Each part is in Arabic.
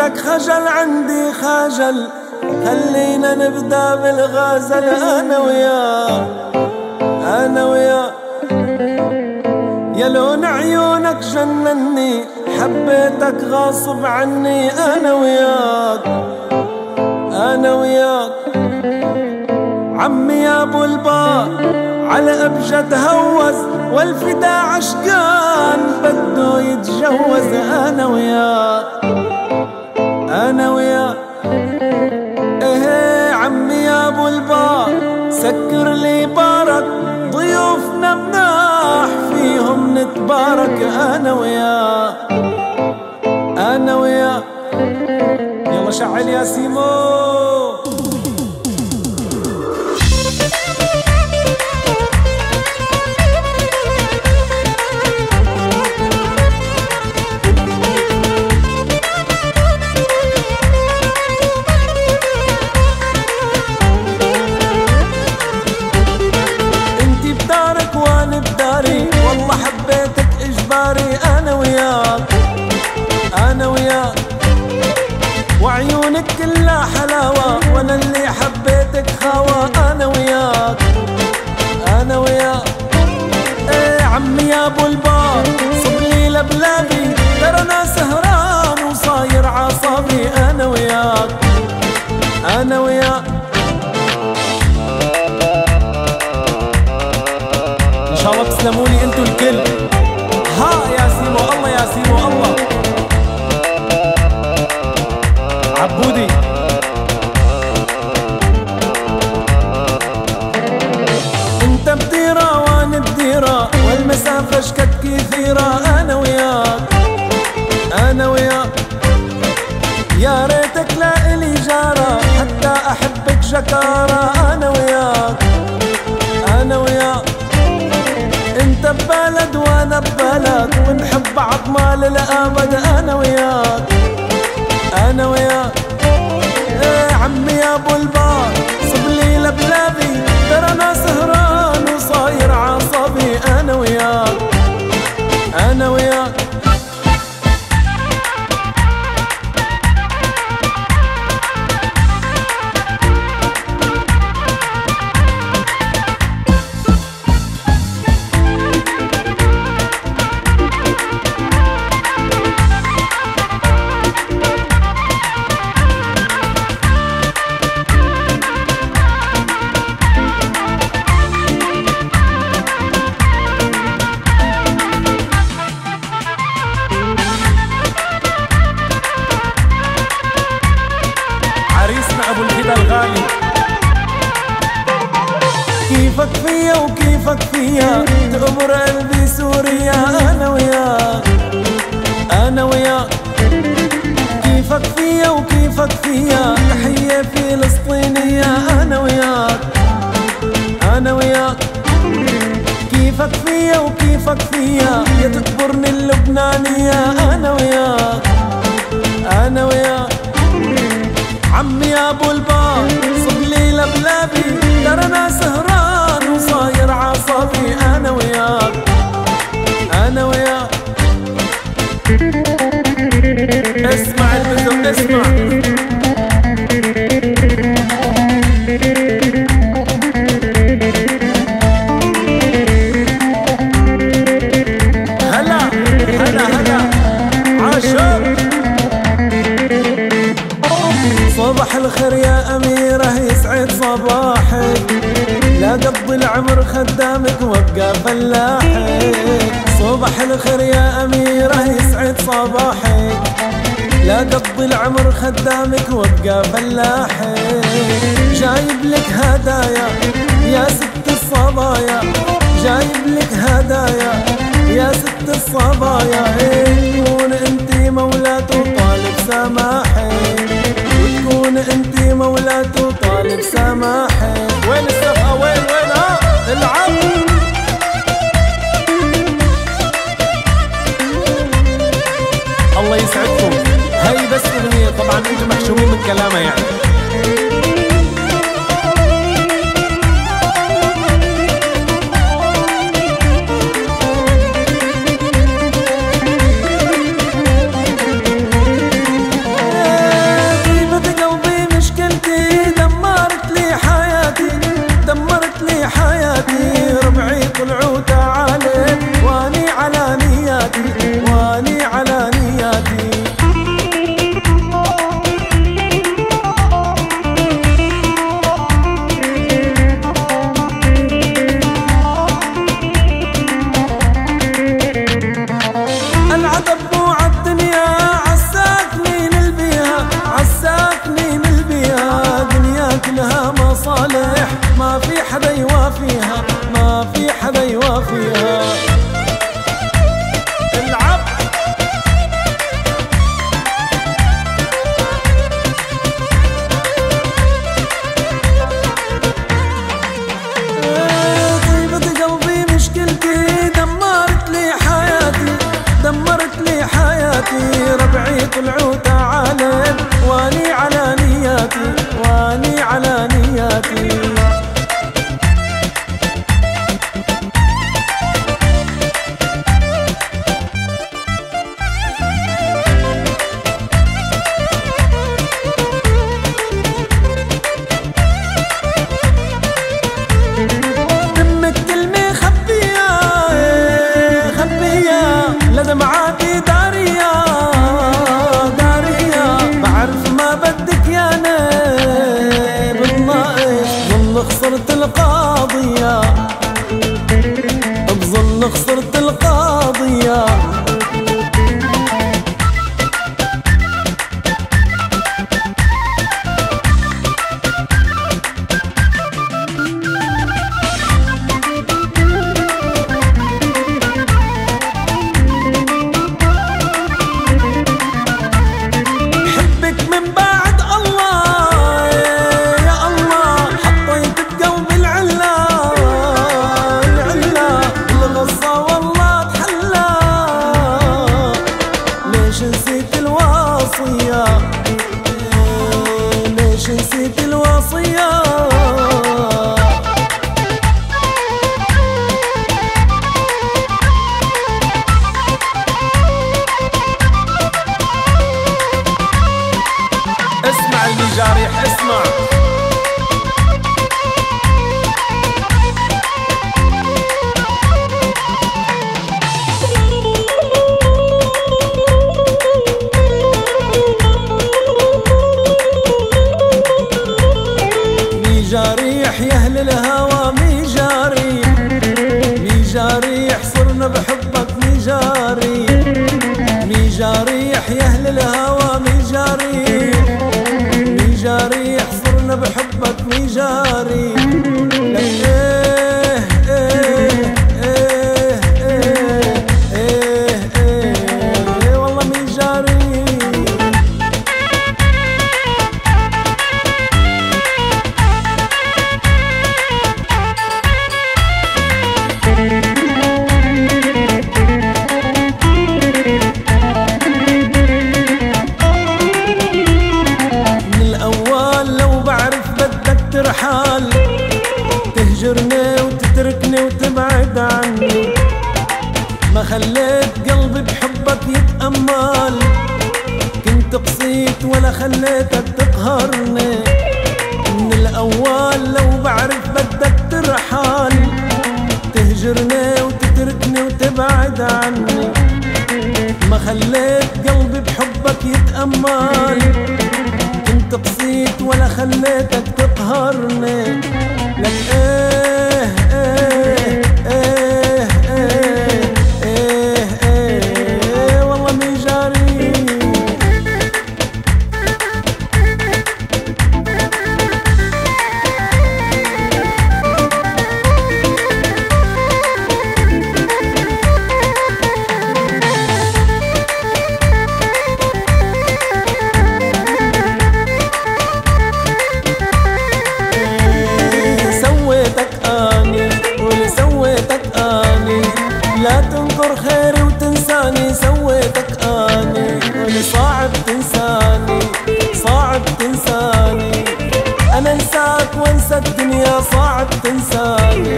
عندك خجل عندي خجل، خلينا نبدأ بالغزل. أنا وياك أنا وياك يا لون عيونك جنني، حبيتك غاصب عني. أنا وياك أنا وياك عمي يا ابو البار على ابجد هوز، والفدا عشقان بده يتجوز. انا وياك انا وياك ايه عمي يا ابو البار، سكر لي بارك ضيوفنا مناح فيهم نتبارك. انا وياك انا وياك يلا شعل يا سيمو. والله حبيتك إجباري. أنا وياك أنا وياك وعيونك كلها حلاوة، وأنا اللي حبيتك خاوة. أنا وياك أنا وياك إيه عمي يا أبو البار، صبلي لبلابي ترى أنا سهران وصاير عصابي. أنا وياك أنا وياك إن شاء الله تسلموني انتوا الكل. ها يا سيمو الله يا سيمو الله عبودي. انت بديرة وانا بديرة والمسافة شكت كثيرة. انا وياك انا وياك يا ريتك لا الي جارة حتى احبك جكارة. انا وياك انا وياك انت ببلد وانا ببلد ونحب بعض ما للابد. انا وياك انا وياك ايه عمي يا ابو البار، صبلي لبلابي ترى انا سهران وصاير عصبي. انا وياك انا وياك ابو الهدى الغالي. كيفك فيا وكيفك فيا تأمر قلبي سوريا. انا وياك انا وياك كيفك فيا وكيفك فيا تحية فلسطينية. انا وياك انا وياك كيفك فيا وكيفك فيا يا تكبرني اللبنانية. انا وياك انا وياك عمي يا ابو البار، صبلي لبلابي ترى انا سهران وصاير عصبي. انا وياك انا وياك اسمع البزم اسمع. هلا هلا هلا عاشور. صباح الخير يا أميرة يسعد صباحك، لا قضي العمر خدامك وابقى فلاحك. صباح الخير يا أميرة يسعد صباحك، لا قضي العمر خدامك وابقى فلاحك. جايب لك هدايا يا ست الصبايا، جايب لك هدايا يا ست الصبايا. تكون انتي مولاة وطالب سماحك، وتكون انتي مولاة وطالب سماحك. وين السفقة وين ها العب. الله يسعدكم. هاي بس اغنية طبعا انتم محشومين من كلامها يعني. واصية. ليش نسيت الوصية؟ اسمع المجاريح اسمع. ميجاريح يا اهل الهوى ميجاريح، ميجاريح صرنا بحبك ميجاريح، ميجاريح يا اهل الهوى ميجاريح، ميجاريح صرنا بحبك ميجاريح. والله ميجاريح. ترحال تهجرني وتتركني وتبعد عني، ما خليت قلبي بحبك يتأمل، كنت قسيت ولا خليتك تقهرني. من الأول لو بعرف بدك ترحال تهجرني وتتركني وتبعد عني، ما خليت قلبي بحبك يتأمل، كنت قسيت ولا خليتك تقهرني. لك ايه ايه ايه ايه ايه ايه والله ميجاريح. لا تنظر خيري وتنساني، سويتك اني واللي صعب تنساني، صعب تنساني. انا انساك وانسى الدنيا صعب تنساني.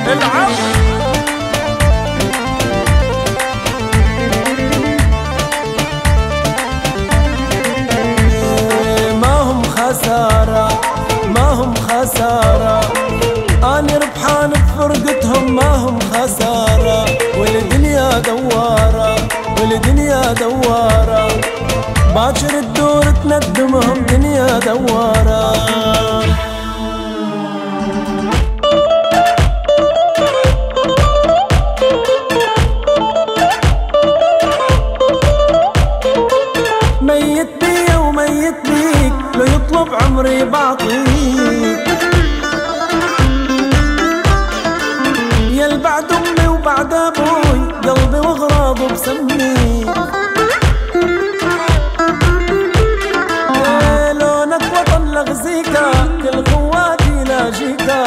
العب ما هم خسارة، ما هم خسارة، أنا ربحان بفرقتهم ما هم خسارة. والدنيا دوارة، والدنيا دوارة، باكر تدور تندمهم دنيا دوارة. ميت بيا وميت بيك، لو يطلب عمري بعطيك، يا بعد امي وبعد ابوي قلبي واغراضه بسميك. لونك وطن لغزيكا كل خواتي لاجيكا،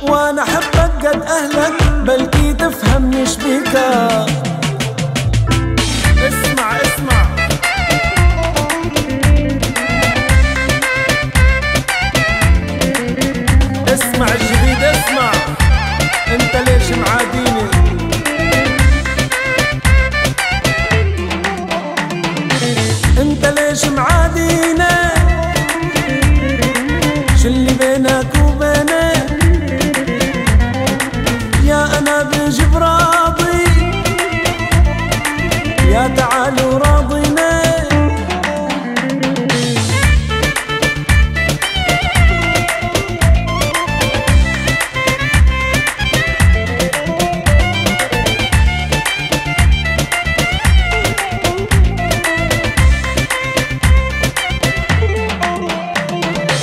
وانا احبك قد اهلك بلكي تفهمني شبيكا. اسمع اسمع اسمع الجديد اسمع. انت ليش معاديني؟ انت ليش معاديني؟ شو اللي بينك وبيني؟ يا انا بجي براضي، يا تعالوا راضيني.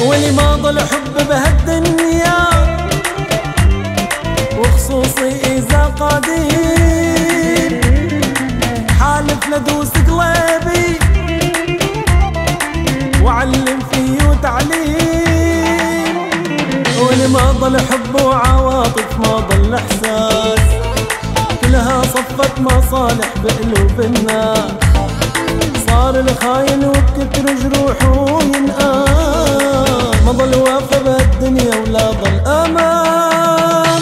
واللي ما ضل حب بهالدنيا وخصوصي إذا قديم حالف لدوس قلبي وعلم فيه وتعليم. واللي ما ضل حب وعواطف ما ضل إحساس كلها صفت مصالح بقلوب الناس. صار الخاين وبكتر جروحه ينقام ما ضل واقف بهالدنيا ولا ضل امان.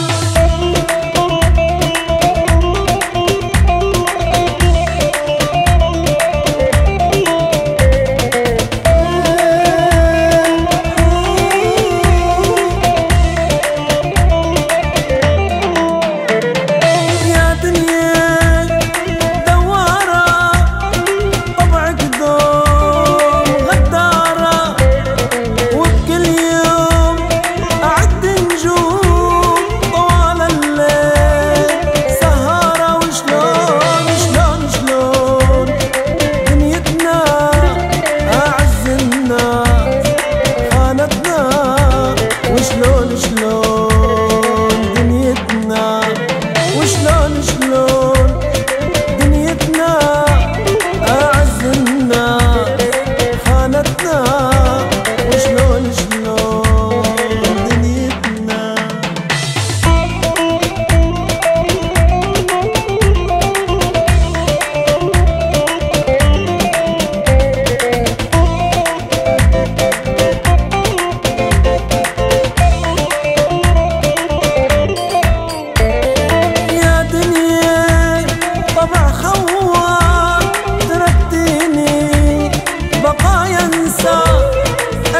وشلون شلون دنيتنا وشلون شلون دنيتنا أعز الناس خانتنا وشلون شلون دنيتنا.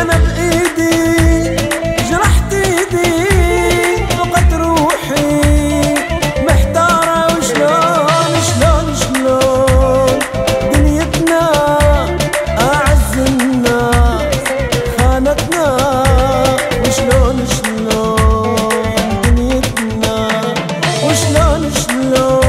أنا بإيدي جرحت إيدي فقدت روحي محتارة وشلون شلون شلون دنيتنا أعز الناس خانتنا وشلون شلون دنيتنا وشلون شلون